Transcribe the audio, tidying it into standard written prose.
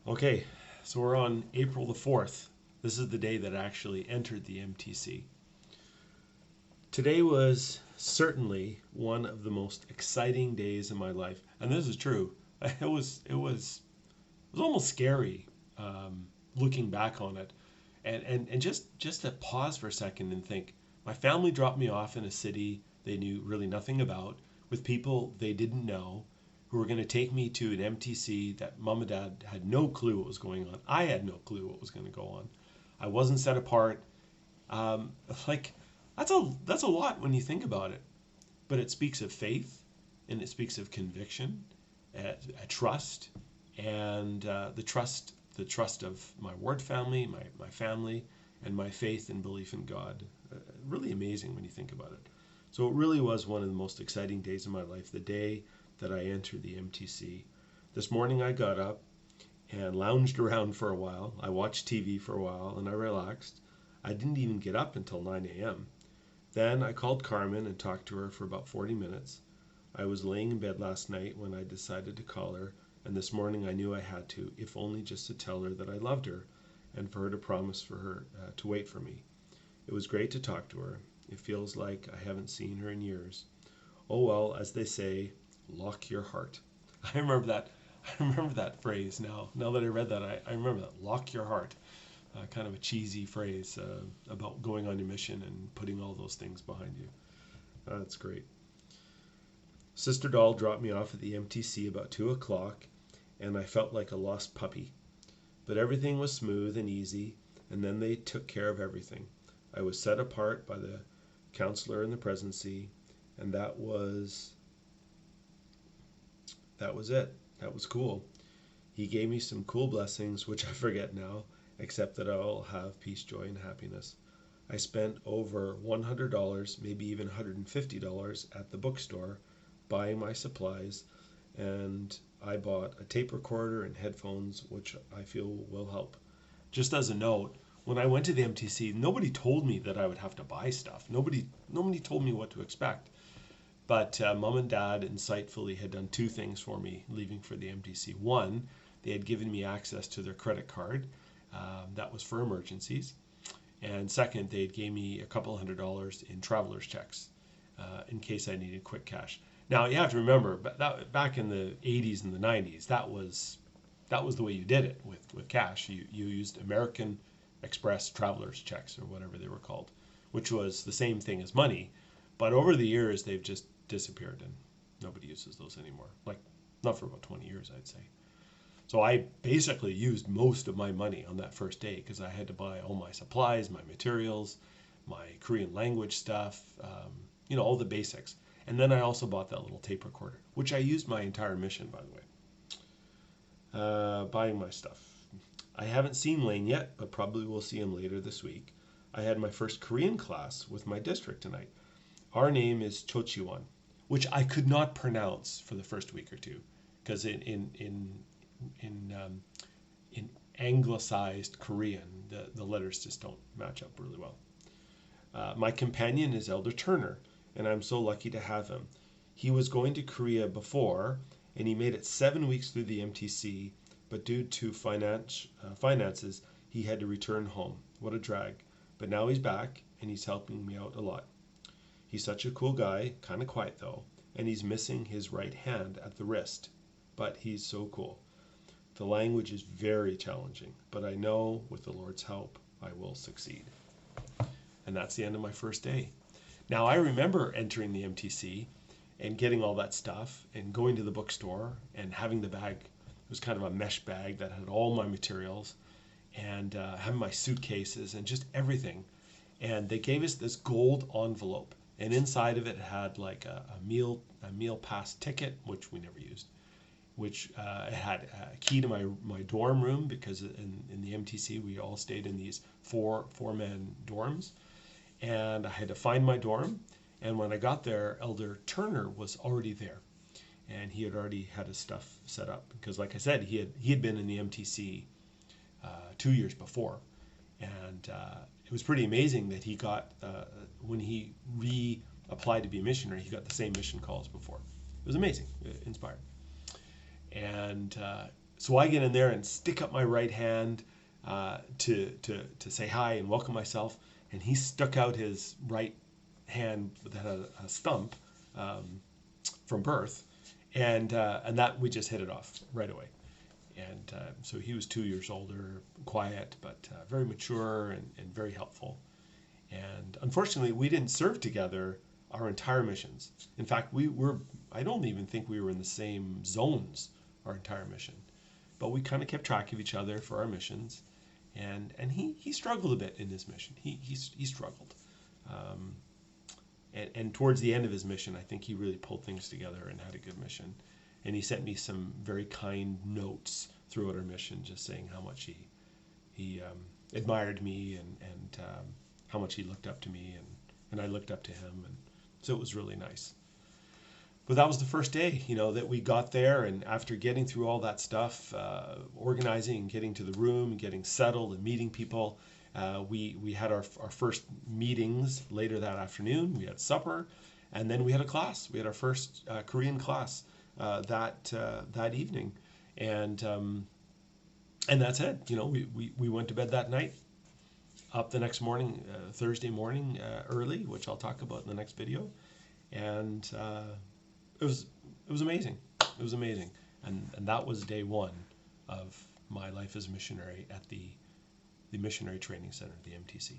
Okay, so we're on April the 4th. This is the day that I actually entered the MTC. Today was certainly one of the most exciting days in my life, and this is true. It was almost scary looking back on it, and just to pause for a second and think. My family dropped me off in a city they knew really nothing about, with people they didn't know, who were going to take me to an MTC that mom and dad had no clue what was going on. I had no clue what was going to go on. I wasn't set apart. Um, like that's a lot when you think about it. But it speaks of faith, and it speaks of conviction, a trust, and the trust of my ward family, my family, and my faith and belief in God. Really amazing when you think about it. So it really was one of the most exciting days of my life, the day that I entered the MTC. This morning I got up and lounged around for a while. I watched TV for a while and I relaxed. I didn't even get up until 9 a.m. Then I called Carmen and talked to her for about 40 minutes. I was laying in bed last night when I decided to call her, and this morning I knew I had to, if only just to tell her that I loved her and for her to promise for her to wait for me. It was great to talk to her. It feels like I haven't seen her in years. Oh well, as they say, lock your heart. I remember that. I remember that phrase now. Now that I read that, I remember that. Lock your heart. Kind of a cheesy phrase about going on your mission and putting all those things behind you. That's great. Sister Doll dropped me off at the MTC about 2 o'clock, and I felt like a lost puppy. But everything was smooth and easy, and then they took care of everything. I was set apart by the counselor in the presidency, and that was it. That was cool. He gave me some cool blessings, which I forget now, except that I'll have peace, joy, and happiness. I spent over $100, maybe even $150 at the bookstore buying my supplies, and I bought a tape recorder and headphones, which I feel will help. Just as a note, when I went to the MTC, nobody told me that I would have to buy stuff. Nobody told me what to expect. But mom and dad insightfully had done two things for me leaving for the MTC. One, they had given me access to their credit card. That was for emergencies. And second, they had gave me a couple $100 in traveler's checks in case I needed quick cash. Now you have to remember, back in the 80s and the 90s, that was the way you did it with cash. You used American Express traveler's checks or whatever they were called, which was the same thing as money. But over the years, they've just disappeared and nobody uses those anymore. Like, not for about 20 years, I'd say. So I basically used most of my money on that first day because I had to buy all my supplies, my materials, my Korean language stuff, all the basics. And then I also bought that little tape recorder, which I used my entire mission, by the way. Buying my stuff. I haven't seen Lane yet, but probably will see him later this week. I had my first Korean class with my district tonight. Our name is Chochiwon, which I could not pronounce for the first week or two, because in anglicized Korean, the letters just don't match up really well. My companion is Elder Turner, and I'm so lucky to have him. He was going to Korea before, and he made it 7 weeks through the MTC, but due to finances, he had to return home. What a drag. But now he's back, and he's helping me out a lot. He's such a cool guy, kind of quiet though, and he's missing his right hand at the wrist. But he's so cool. The language is very challenging, but I know with the Lord's help, I will succeed. And that's the end of my first day. Now, I remember entering the MTC and getting all that stuff and going to the bookstore and having the bag. It was kind of a mesh bag that had all my materials and having my suitcases and just everything. And they gave us this gold envelope, and inside of it had like a meal pass ticket, which we never used, which it had a key to my dorm room, because in the MTC we all stayed in these four-man dorms, and I had to find my dorm. And when I got there, Elder Turner was already there, and he had already had his stuff set up because, like I said, he had been in the MTC 2 years before, and it was pretty amazing that he got when he reapplied to be a missionary, he got the same mission call as before. It was amazing, inspired. And So I get in there and stick up my right hand to say hi and welcome myself, and he stuck out his right hand that had a stump from birth, and that we just hit it off right away. And so he was 2 years older, quiet, but very mature and very helpful. And unfortunately, we didn't serve together our entire missions. In fact, I don't even think we were in the same zones our entire mission. But we kind of kept track of each other for our missions. And he struggled a bit in his mission. He struggled. Um, and towards the end of his mission, I think he really pulled things together and had a good mission. And he sent me some very kind notes throughout our mission, just saying how much he admired me and how much he looked up to me, and I looked up to him. And so it was really nice. But that was the first day, that we got there. And after getting through all that stuff, organizing and getting to the room and getting settled and meeting people, we had our first meetings later that afternoon. We had supper, and then we had a class. We had our first Korean class that evening, and that's it. We went to bed that night, up the next morning, Thursday morning, early, which I'll talk about in the next video, and it was amazing. It was amazing, and that was day one of my life as a missionary at the Missionary Training Center, the MTC.